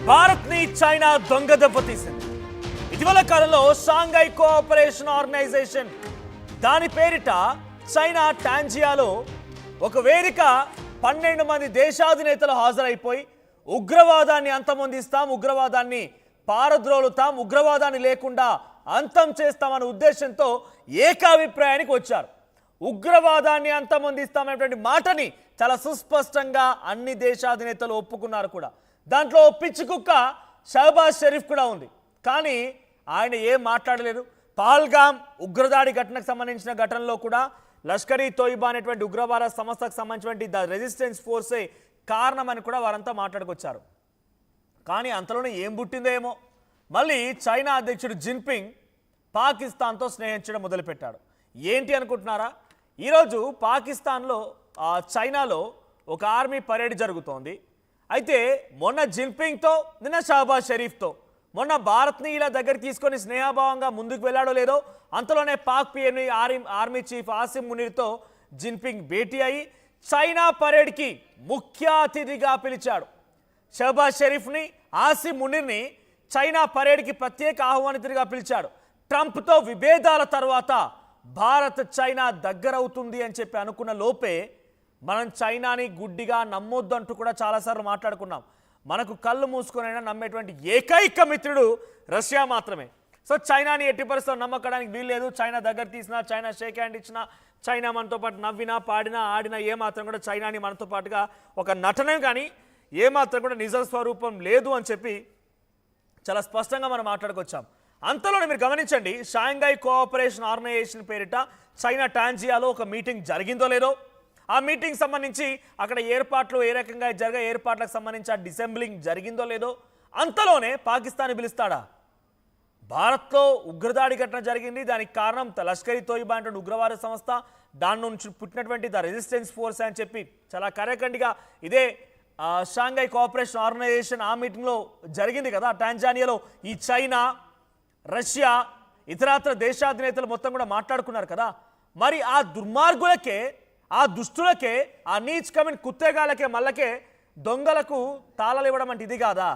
భారత్ ని చైనా దొంగ దెబ్బతీసింది. ఇటీవల కాలంలో షాంఘై కోఆపరేషన్ ఆర్గనైజేషన్ దాని పేరిట చైనా టాంజియాలో ఒక వేదిక 12 మంది దేశాధినేతలు హాజరైపోయి ఉగ్రవాదాన్ని అంతమొందిస్తాం, ఉగ్రవాదాన్ని పారద్రోలుతాం, ఉగ్రవాదాన్ని లేకుండా అంతం చేస్తామనే ఉద్దేశంతో ఏకాభిప్రాయానికి వచ్చారు. ఉగ్రవాదాన్ని అంతమొందిస్తామనేటువంటి మాటని చాలా సుస్పష్టంగా అన్ని దేశాధినేతలు ఒప్పుకున్నారు కూడా. దాంట్లో పిచ్చి కుక్క షహబాజ్ షరీఫ్ కూడా ఉంది. కానీ ఆయన ఏం మాట్లాడలేదు. పహల్గామ్ ఉగ్రదాడి ఘటనకు సంబంధించిన ఘటనలో కూడా లష్కర్ ఈ తోయిబా అనేటువంటి ఉగ్రవాద సంస్థకు సంబంధించినటువంటి ద రెసిస్టెన్స్ ఫోర్సే కారణమని కూడా వారంతా మాట్లాడుకొచ్చారు. కానీ అంతలోనే ఏం పుట్టిందో ఏమో, మళ్ళీ చైనా అధ్యక్షుడు జిన్పింగ్ పాకిస్తాన్తో స్నేహించడం మొదలుపెట్టాడు. ఏంటి అనుకుంటున్నారా? ఈరోజు పాకిస్తాన్లో చైనాలో ఒక ఆర్మీ పరేడ్ జరుగుతోంది. అయితే మొన్న జిన్పింగ్తో, నిన్న షహబాజ్ షరీఫ్తో, మొన్న భారత్ని ఇలా దగ్గర తీసుకొని స్నేహభావంగా ముందుకు వెళ్ళాడో లేదో, అంతలోనే పాక్ పిఎంని ఆర్మీ చీఫ్ ఆసిం మునీర్తో జిన్పింగ్ భేటీ అయి చైనా పరేడ్కి ముఖ్య అతిథిగా పిలిచాడు. షహబాజ్ షరీఫ్ని, ఆసిం మునీర్ని చైనా పరేడ్కి ప్రత్యేక ఆహ్వానితుడిగా పిలిచాడు. ట్రంప్తో విభేదాల తర్వాత భారత్ చైనా దగ్గరవుతుంది అని చెప్పి అనుకున్న లోపే మనం చైనాని గుడ్డిగా నమ్మొద్దంటూ కూడా చాలాసార్లు మాట్లాడుకున్నాం. మనకు కళ్ళు మూసుకొనైనా నమ్మేటువంటి ఏకైక మిత్రుడు రష్యా మాత్రమే. సో చైనాని ఎట్టి పరిస్థితుల్లో నమ్మకడానికి వీల్లేదు. చైనా దగ్గర తీసినా, చైనా షేక్ హ్యాండ్ ఇచ్చినా, చైనా మనతో పాటు నవ్వినా, పాడినా, ఆడినా ఏమాత్రం కూడా చైనాని మనతో పాటుగా ఒక నటనే కానీ ఏమాత్రం కూడా నిజ స్వరూపం లేదు అని చెప్పి చాలా స్పష్టంగా మనం మాట్లాడుకొచ్చాం. అంతలోనే మీరు గమనించండి, షాంఘై కోఆపరేషన్ ఆర్గనైజేషన్ పేరిట చైనా టాంజియాలో ఒక మీటింగ్ జరిగిందో లేదో, ఆ మీటింగ్ సంబంధించి అక్కడ ఏర్పాట్లు ఏ రకంగా జరిగే, ఏర్పాట్లకు సంబంధించి ఆ డిసెంబ్లింగ్ జరిగిందో లేదో, అంతలోనే పాకిస్తాన్ పిలుస్తాడా? భారత్లో ఉగ్రదాడి ఘటన జరిగింది, దానికి కారణం లష్కర్ ఈ తోయిబా అంటే ఉగ్రవాద సంస్థ, దాని నుంచి పుట్టినటువంటి ద రెసిస్టెన్స్ ఫోర్స్ అని చెప్పి చాలా కరేకండిగా ఇదే షాంఘై కోఆపరేషన్ ఆర్గనైజేషన్ ఆ మీటింగ్లో జరిగింది కదా టాంజానియాలో. ఈ చైనా, రష్యా, ఇతరత్ర దేశాధినేతలు మొత్తం కూడా మాట్లాడుకున్నారు కదా. మరి ఆ దుర్మార్గులకే, ఆ దుష్టులకే, ఆ నీచ్ కమిన్ కుత్తేగాలకే, మళ్ళకే దొంగలకు తాళాలు ఇవ్వడం అంటే ఇది కాదా?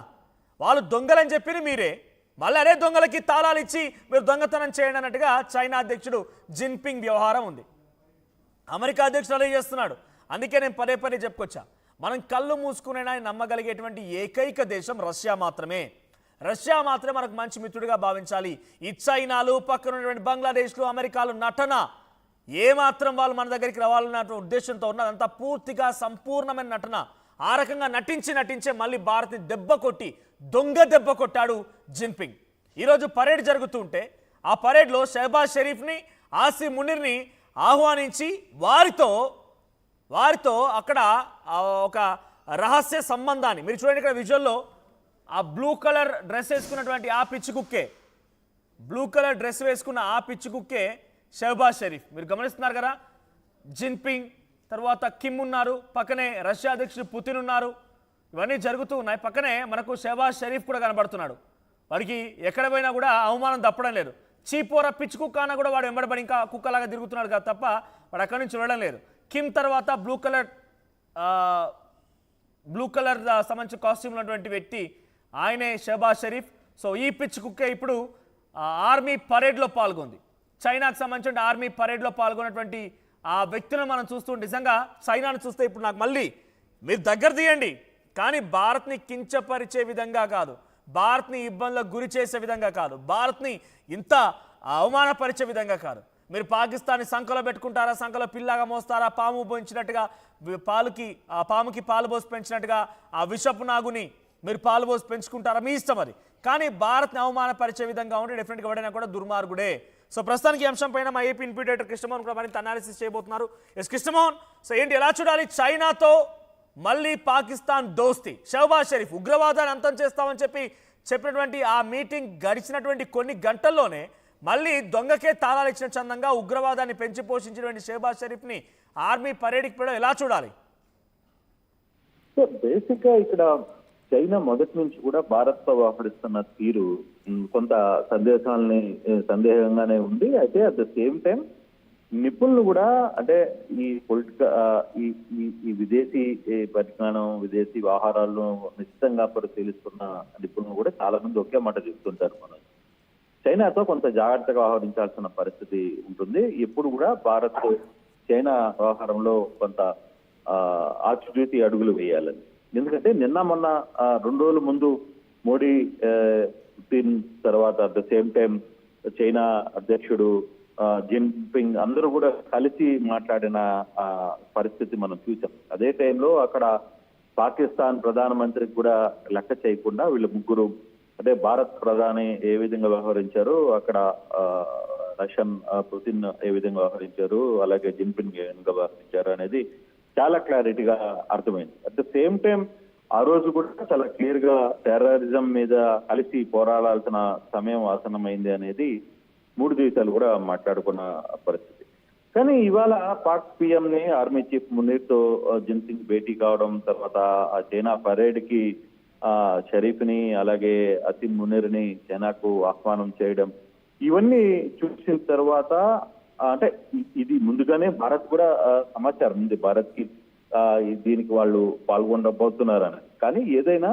వాళ్ళు దొంగలని చెప్పింది మీరే, మళ్ళీ అదే దొంగలకి తాళాలు ఇచ్చి మీరు దొంగతనం చేయండి అన్నట్టుగా చైనా అధ్యక్షుడు జిన్పింగ్ వ్యవహారం ఉంది. అమెరికా అధ్యక్షుడు అలా చేస్తున్నాడు. అందుకే నేను పదే పదే చెప్పుకొచ్చా, మనం కళ్ళు మూసుకునేనా నమ్మగలిగేటువంటి ఏకైక దేశం రష్యా మాత్రమే. రష్యా మాత్రమే మనకు మంచి మిత్రుడిగా భావించాలి. ఈ చైనాలు, పక్కన ఉన్నటువంటి బంగ్లాదేశ్లు, అమెరికాలు నటన ఏమాత్రం వాళ్ళు మన దగ్గరికి రావాలన్న ఉద్దేశంతో ఉన్నదంతా పూర్తిగా సంపూర్ణమైన నటన. ఆ రకంగా నటించే మళ్ళీ భారత్ని దెబ్బ కొట్టి, దొంగ దెబ్బ కొట్టాడు జిన్పింగ్. ఈరోజు పరేడ్ జరుగుతుంటే ఆ పరేడ్లో షహబాజ్ షరీఫ్ని, ఆసిం మునీర్ని ఆహ్వానించి వారితో అక్కడ ఒక రహస్య సంబంధాన్ని మీరు చూడండి. ఇక్కడ విజువల్లో ఆ బ్లూ కలర్ డ్రెస్ వేసుకున్నటువంటి ఆ పిచ్చి కుక్కే, బ్లూ కలర్ డ్రెస్ వేసుకున్న ఆ పిచ్చి కుక్కే షహబాజ్ షరీఫ్. మీరు గమనిస్తున్నారు కదా, జిన్పింగ్ తర్వాత కిమ్ ఉన్నారు, పక్కనే రష్యా అధ్యక్షుడు పుతిన్ ఉన్నారు, ఇవన్నీ జరుగుతూ ఉన్నాయి. పక్కనే మనకు షహబాజ్ షరీఫ్ కూడా కనబడుతున్నాడు. వాడికి ఎక్కడ పోయినా కూడా అవమానం తప్పడం లేదు. చీపోర పిచ్చి కుక్క అన్న కూడా వాడు వెంబడబడి ఇంకా కుక్కలాగా తిరుగుతున్నాడు కదా తప్ప వాడు అక్కడి నుంచి వెళ్ళడం లేదు. కిమ్ తర్వాత బ్లూ కలర్ సంబంధించిన కాస్ట్యూమ్ ఉన్నటువంటి వ్యక్తి ఆయనే షహబాజ్ షరీఫ్. సో ఈ పిచ్చి కుక్క ఇప్పుడు ఆర్మీ పరేడ్లో పాల్గొంది. చైనాకు సంబంధించిన ఆర్మీ పరేడ్లో పాల్గొన్నటువంటి ఆ వ్యక్తులను మనం చూస్తూ నిజంగా చైనాను చూస్తే ఇప్పుడు నాకు మళ్ళీ మీరు దగ్గర తీయండి, కానీ భారత్ని కించపరిచే విధంగా కాదు, భారత్ని ఇబ్బందులకు గురి చేసే విధంగా కాదు, భారత్ని ఇంత అవమానపరిచే విధంగా కాదు. మీరు పాకిస్తాన్ని సంకలో పెట్టుకుంటారా, సంకలో పిల్లగా మోస్తారా, పాము పోయించినట్టుగా పాముకి పాలు పోసి పెంచినట్టుగా ఆ విషపు నాగుని మీరు పాలు పోసి పెంచుకుంటారా, మీ ఇష్టం అది. కానీ భారత్ని అవమానపరిచే విధంగా ఉంటే డెఫినెట్గా ఎవడైనా కూడా దుర్మార్గుడే. సో ప్రస్తుతానికి ఈ అంశం పైన మా ఏపీ ఇన్ఫ్యూటేటర్ కృష్ణమోహన్ కూడా మరింత అనాలిసిస్ చేయబోతున్నారు. ఎస్ కృష్ణమోహన్, సో ఏంటి, ఎలా చూడాలి? చైనాతో మళ్ళీ పాకిస్తాన్ దోస్తి, షహబాజ్ షరీఫ్ ఉగ్రవాదాన్ని అంతం చేస్తామని చెప్పినటువంటి ఆ మీటింగ్ గడిచినటువంటి కొన్ని గంటల్లోనే మళ్ళీ దొంగకే తాళాలు ఇచ్చిన చందంగా ఉగ్రవాదాన్ని పెంచి పోషించినటువంటి షహబాజ్ షరీఫ్ని ఆర్మీ పరేడ్కి కూడా ఎలా చూడాలి? సో బేసిక్ గా ఇక్కడ చైనా మొదటి నుంచి కూడా భారత్ తో వ్యవహరిస్తున్న తీరు కొంత సందేహంగానే ఉంది. అయితే అట్ ద సేమ్ టైం నిపుణులు కూడా అంటే ఈ పొలిటికల్ ఈ ఈ ఈ విదేశీ పరిజ్ఞానం, విదేశీ వ్యవహారాలను నిశ్చితంగా పరిశీలిస్తున్న నిపుణులు కూడా చాలా మంది ఒకే మాట చెప్తుంటారు. మనం చైనాతో కొంత జాగ్రత్తగా వ్యవహరించాల్సిన పరిస్థితి ఉంటుంది. ఎప్పుడు కూడా భారత్ చైనా వ్యవహారంలో కొంత ఆచితూచి అడుగులు వేయాలని. ఎందుకంటే నిన్న మొన్న 2 రోజుల ముందు మోడీ పుతిన్ తర్వాత at the same time China అధ్యక్షుడు జిన్పింగ్ అందరూ కూడా కలిసి మాట్లాడిన పరిస్థితి మనం చూసాం. అదే టైంలో అక్కడ పాకిస్తాన్ ప్రధానమంత్రికి కూడా లెక్క చేయకుండా వీళ్ళ ముగ్గురు అంటే భారత్ ప్రధాని ఏ విధంగా వ్యవహరించారు, అక్కడ రష్యన్ పుతిన్ ఏ విధంగా వ్యవహరించారు, అలాగే జిన్పింగ్ ఏ విధంగా వ్యవహరించారు అనేది చాలా క్లారిటీగా అర్థమైంది. అట్ ద సేమ్ టైం ఆ రోజు కూడా చాలా క్లియర్ గా టెర్రరిజం మీద కలిసి పోరాడాల్సిన సమయం ఆసన్నమైంది అనేది 3 దేశాలు కూడా మాట్లాడుకున్న పరిస్థితి. కానీ ఇవాళ పాక్ పిఎం ని ఆర్మీ చీఫ్ మునీర్ తో జిన్పింగ్ భేటీ కావడం, తర్వాత ఆ చైనా పరేడ్ కి షరీఫ్ ని అలాగే అసిమ్ మునీర్ ని చైనాకు ఆహ్వానం చేయడం, ఇవన్నీ చూసిన తర్వాత అంటే ఇది ముందుగానే భారత్ కూడా సమాచారం ఉంది భారత్ కి దీనికి వాళ్ళు పాల్గొనబోతున్నారని. కానీ ఏదైనా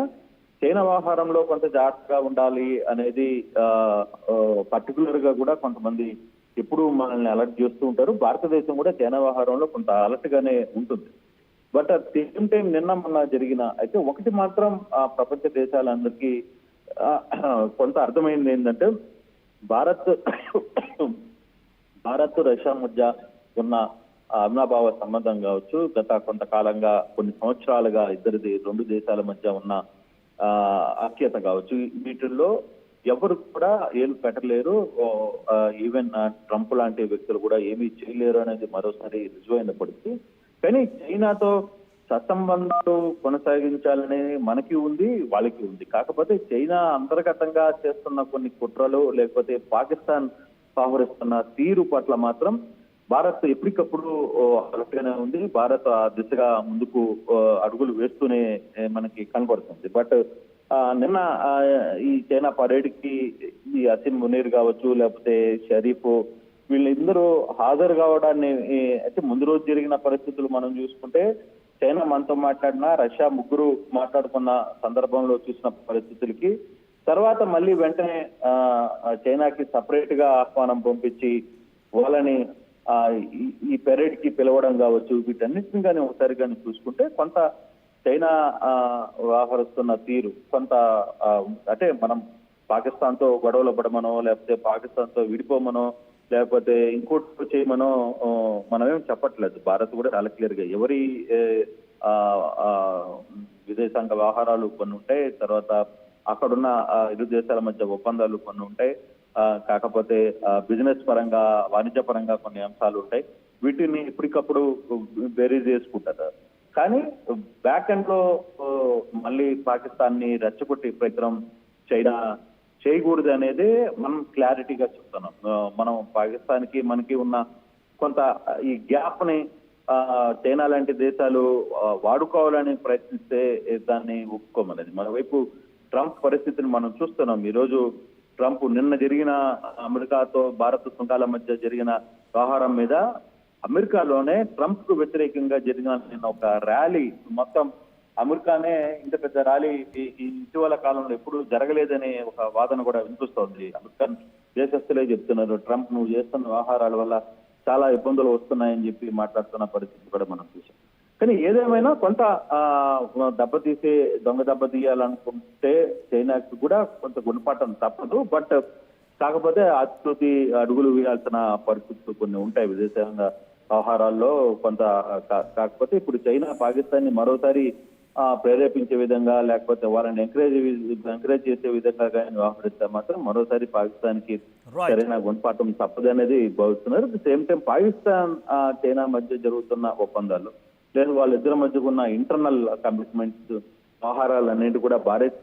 చైనా వ్యవహారంలో కొంత జాగ్రత్తగా ఉండాలి అనేది పర్టికులర్ గా కూడా కొంతమంది ఎప్పుడు మనల్ని అలర్ట్ చేస్తూ ఉంటారు. భారతదేశం కూడా చైనా వ్యవహారంలో కొంత అలర్ట్ గానే ఉంటుంది. బట్ అట్ సేమ్ టైం నిన్న మొన్న జరిగిన అయితే ఒకటి మాత్రం ప్రపంచ దేశాలందరికీ కొంత అర్థమైంది ఏంటంటే భారత్ రష్యా మధ్య ఉన్న అవినాభావ సంబంధం కావచ్చు, గత కొంతకాలంగా కొన్ని సంవత్సరాలుగా ఇద్దరిది 2 దేశాల మధ్య ఉన్న ఐక్యత కావచ్చు, వీటిల్లో ఎవరు కూడా ఏలు పెట్టలేరు. ఈవెన్ ట్రంప్ లాంటి వ్యక్తులు కూడా ఏమీ చేయలేరు అనేది మరోసారి రుజువైనప్పటికీ, కానీ చైనాతో సత్సంబంధాలు కొనసాగించాలనే మనకి ఉంది, వాళ్ళకి ఉంది. కాకపోతే చైనా అంతర్గతంగా చేస్తున్న కొన్ని కుట్రలు లేకపోతే పాకిస్తాన్ వ్యవహరిస్తున్న తీరు పట్ల మాత్రం భారత్ ఎప్పటికప్పుడు అలర్ట్గానే ఉంది. భారత్ ఆ దిశగా ముందుకు అడుగులు వేస్తూనే మనకి కనబడుతుంది. బట్ నిన్న ఈ చైనా పరేడ్ కి ఈ అసిమ్ మునీర్ కావచ్చు లేకపోతే షరీఫ్ వీళ్ళందరూ హాజరు కావడాన్ని అయితే ముందు రోజు జరిగిన పరిస్థితులు మనం చూసుకుంటే చైనా మనతో మాట్లాడినా రష్యా ముగ్గురు మాట్లాడుకున్న సందర్భంలో చూసిన పరిస్థితులకి తర్వాత మళ్ళీ వెంటనే చైనాకి సపరేట్ గా ఆహ్వానం పంపించి వాళ్ళని ఈ పెరేడ్ కి పిలవడం కావచ్చు, వీటన్నిటిని కానీ ఒకసారి కానీ చూసుకుంటే కొంత చైనా వ్యవహరిస్తున్న తీరు కొంత అంటే మనం పాకిస్తాన్ తో గొడవలు పడమనో లేకపోతే పాకిస్తాన్ తో విడిపోమనో లేకపోతే ఇంకోటి చేయమనో మనమేం చెప్పట్లేదు. భారత్ కూడా చాలా క్లియర్ గా ఎవరి విదేశాంగ వ్యవహారాలు కొన్ని ఉంటాయి, తర్వాత అక్కడున్న ఇరు దేశాల మధ్య ఒప్పందాలు కొన్ని ఉంటాయి, కాకపోతే బిజినెస్ పరంగా వాణిజ్య పరంగా కొన్ని అంశాలు ఉంటాయి. వీటిని ఎప్పటికప్పుడు బేరీజ్ చేసుకుంటారు. కానీ బ్యాక్ ఎండ్ లో మళ్ళీ పాకిస్తాన్ ని రెచ్చగొట్టే ప్రయత్నం చైనా చేయకూడదు అనేది మనం క్లారిటీగా చెప్తున్నాం. మనం పాకిస్తాన్ కి మనకి ఉన్న కొంత ఈ గ్యాప్ ని చైనా లాంటి దేశాలు వాడుకోవాలని ప్రయత్నిస్తే దాన్ని ఒప్పుకోమనేది. మరోవైపు ట్రంప్ పరిస్థితిని మనం చూస్తున్నాం. ఈ రోజు ట్రంప్ నిన్న జరిగిన అమెరికాతో భారత్ సుంకాల మధ్య జరిగిన వ్యవహారం మీద అమెరికాలోనే ట్రంప్ కు వ్యతిరేకంగా జరిగిన నిన్న ఒక ర్యాలీ, మొత్తం అమెరికానే ఇంత పెద్ద ర్యాలీ ఈ ఇటీవల కాలంలో ఎప్పుడు జరగలేదనే ఒక వాదన కూడా వినిపిస్తోంది. అమెరికన్ దేశస్తులే చెప్తున్నారు ట్రంప్ నువ్వు చేస్తున్న వ్యవహారాల వల్ల చాలా ఇబ్బందులు వస్తున్నాయని చెప్పి మాట్లాడుతున్న పరిస్థితి కూడా మనం చూసాం. కానీ ఏదేమైనా కొంత దెబ్బతీసే దొంగ దెబ్బతీయాలనుకుంటే చైనాకి కూడా కొంత గుణపాఠం తప్పదు. బట్ కాకపోతే ఆచితూచి అడుగులు వేయాల్సిన పరిస్థితులు కొన్ని ఉంటాయి విదేశాంగ వ్యవహారాల్లో కొంత. కాకపోతే ఇప్పుడు చైనా పాకిస్తాన్ ని మరోసారి ప్రేరేపించే విధంగా లేకపోతే వాళ్ళని ఎంకరేజ్ చేసే విధంగా కానీ వ్యవహరిస్తే మాత్రం మరోసారి పాకిస్తాన్ కి సరైన గుణపాఠం తప్పదనేది భావిస్తున్నారు. At the same time Pakistan China మధ్య జరుగుతున్న ఒప్పందాలు లేదు వాళ్ళిద్దరి మధ్య ఉన్న ఇంటర్నల్ కమిట్మెంట్స్ వ్యవహారాలన్నింటి కూడా భారత్